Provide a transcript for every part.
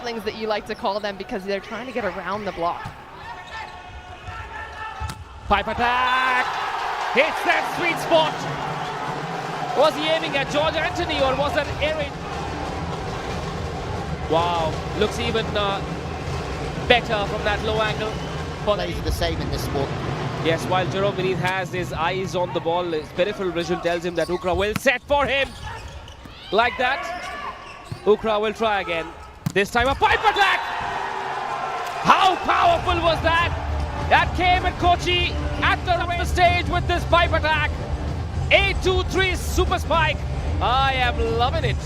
scramblings that you like to call them, because they're trying to get around the block. Pipe attack! Hits that sweet spot! Was he aiming at George Anthony, or was that Erin? Wow, looks even better from that low angle. Plays are the same in this sport. Yes, while Jerome Vinith has his eyes on the ball, his peripheral vision tells him that Ukra will set for him. Like that, Ukra will try again. This time a pipe attack! How powerful was that? That came at Kochi at the stage with this pipe attack. 8-2-3 super spike. I am loving it.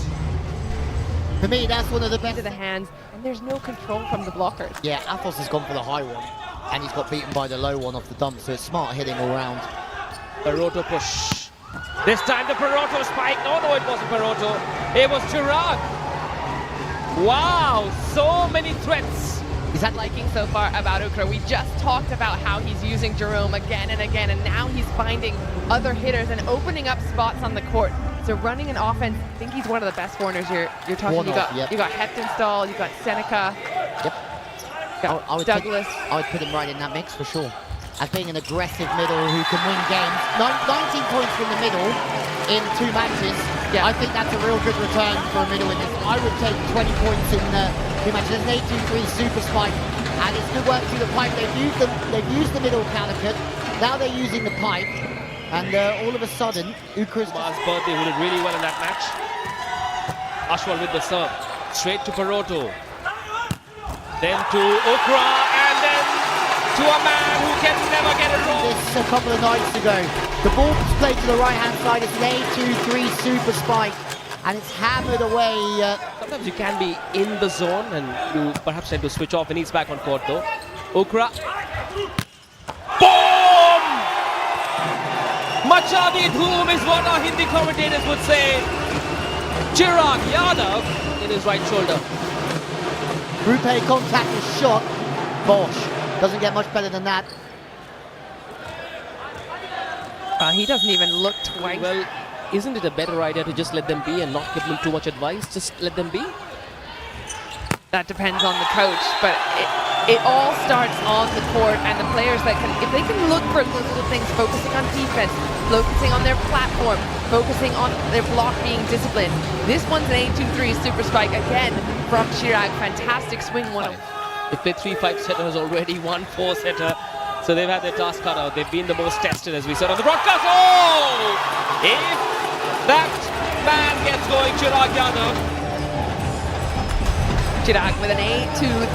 For me, that's one of the best. Into the hands, and there's no control from the blockers. Yeah, Athos has gone for the high one, and he's got beaten by the low one off the dump, so it's smart hitting all round. Peroto push. This time the Peroto spike. No, it wasn't Peroto. It was Chirag. Wow, so many threats. Is that liking so far about Ukra? We just talked about how he's using Jerome again and again, and now he's finding other hitters and opening up spots on the court. So running an offense, I think he's one of the best foreigners you're talking. You got Heptonstall, you got Seneca. Yep. I would Douglas. I would put him right in that mix for sure. As being an aggressive middle who can win games. 19 points from the middle in 2 matches. Yeah. I think that's a real good return for a middle in this. I would take 20 points in 2 matches. There's an 8-2-3 super spike, and it's good work through the pipe. They've used the middle Calicut. Now they're using the pipe, and all of a sudden, Ukra's birthday, who did really well in that match. Ashwal with the serve, straight to Peroto, then to Ukra, and then to a man who can never get it wrong. This a couple of nights ago. The ball was played to the right-hand side. It's an 8-2-3 super spike, and it's hammered away. Sometimes you can be in the zone, and you perhaps tend to switch off, and he's back on court though. Ukra. Boom! Machadi Dhoom is what our Hindi commentators would say. Chirag Yadav in his right shoulder. Group A contact is shot. Bosh. Doesn't get much better than that. He doesn't even look twice. Well, isn't it a better idea to just let them be and not give them too much advice? Just let them be? That depends on the coach, but it all starts on the court, and the players that can, if they can look for little things, focusing on defense, focusing on their platform, focusing on their block being disciplined. This one's an 8-2-3 super spike again from Chirag. Fantastic swing one. They played 3 5-setters already, 1 4-setter. So they've had their task cut out. They've been the most tested, as we said on the broadcast. Oh! If that man gets going, Chirag Yadav. Chirag with an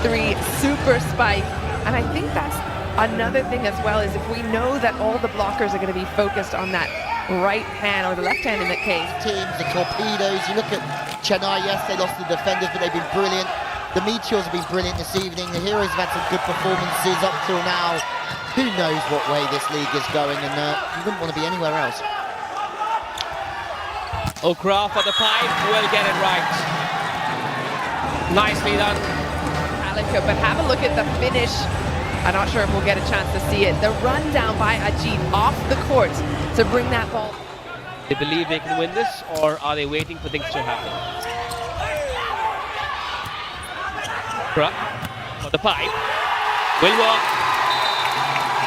8-2-3 super spike. And I think that's another thing as well, is if we know that all the blockers are going to be focused on that right hand, or the left hand in that case. Teams, the torpedoes. You look at Chennai, yes, they lost the defenders, but they've been brilliant. The Meteors have been brilliant this evening. The Heroes have had some good performances up till now. Who knows what way this league is going, and you wouldn't want to be anywhere else. Ukra for the pipe, will get it right. Nicely done. Calicut, but have a look at the finish. I'm not sure if we'll get a chance to see it. The run down by Ajit off the court to bring that ball. They believe they can win this, or are they waiting for things to happen? Ukra for the pipe, will work.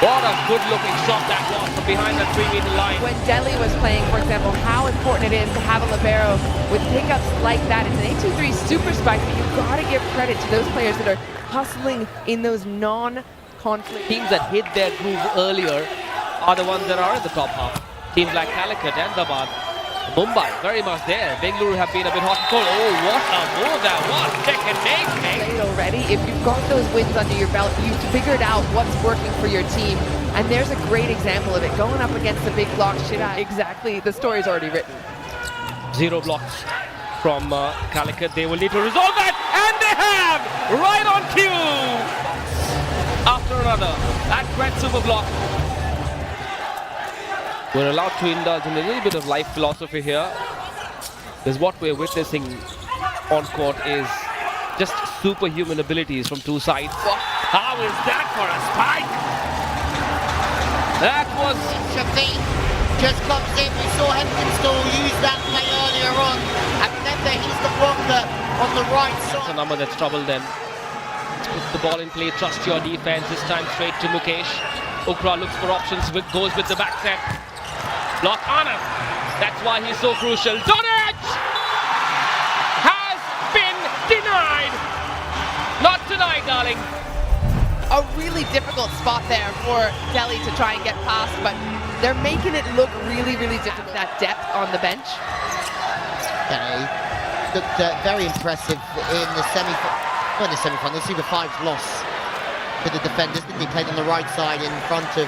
What a good-looking shot that was from behind that 3-meter line. When Delhi was playing, for example, how important it is to have a libero with pickups like that. It's an 8-2-3 super spike, but you've got to give credit to those players that are hustling in those non-conflict. Teams that hit their groove earlier are the ones that are in the top half. Teams like Calicut, Ahmedabad, Mumbai, very much there. Bengaluru have been a bit hot and cold. Oh, what a move that was. Second make. Played already. If you've got those wins under your belt, you've figured out what's working for your team. And there's a great example of it. Going up against the big block, exactly. The story's already written. 0 blocks from Calicut. They will need to resolve that. And they have! Right on cue! After another. That great super block. We're allowed to indulge in a little bit of life philosophy here, because what we're witnessing on court is just superhuman abilities from 2 sides. How is that for a spike? That was... Shafiq just comes in. We saw Heptonstall use that play earlier on. And remember, there. He's the blocker on the right It's a side. number that's troubled them. Put the ball in play, trust your defense. This time straight to Mukesh. Ukra looks for options, goes with the back step. Block Anand. That's why he's so crucial. Donich has been denied. Not tonight, darling. A really difficult spot there for Delhi to try and get past, but they're making it look really, really difficult. That depth on the bench. Okay. Looked very impressive in the semi-final, the Super 5's loss to the defenders. Didn't he? Played on the right side in front of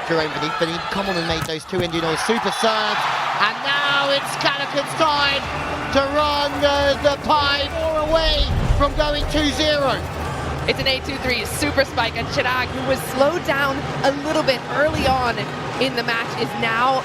Jerome Beneath, but he'd come on and made those two Indian super serves. And now it's Kanakan's time to run the pie more away from going 2-0. It's an 8-2-3 super spike, and Chirag, who was slowed down a little bit early on in the match, is now